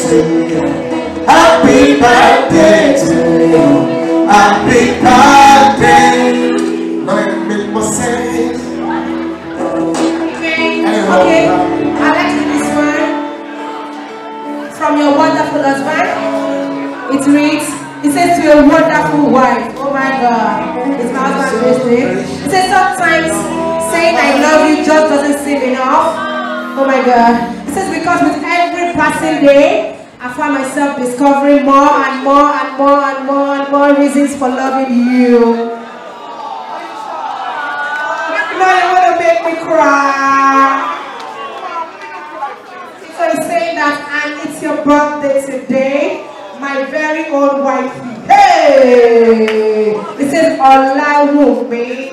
to you. Happy birthday to you. Happy birthday. No, it make more sense. Okay, I like this one from your wonderful husband. It reads, it says to your wonderful wife. Oh my God, it's my husband's birthday. It says sometimes saying I love you just doesn't seem enough. Oh my God. It says because with every passing day, I find myself discovering more and more and more and more and more reasons for loving you. Now you want to make me cry. So he's saying that, and it's your birthday today, my very own wifey. Hey! It says Olawumi.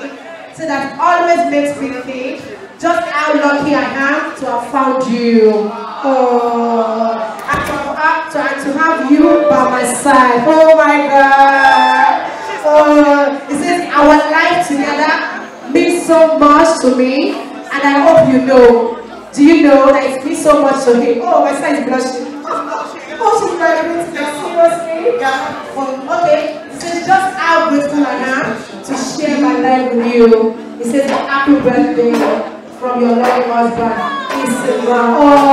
So that always makes me think just how lucky I am to have found you. Oh, and to have you by my side. Oh my God. Oh, it says our life together means so much to me, and I hope you know. Do you know that it means so much to him? Oh, my son is blushing. Oh, she's very beautiful. Seriously? Yeah. Okay. It says just how grateful I am to share my life with you. It says happy birthday from your loving husband. Oh.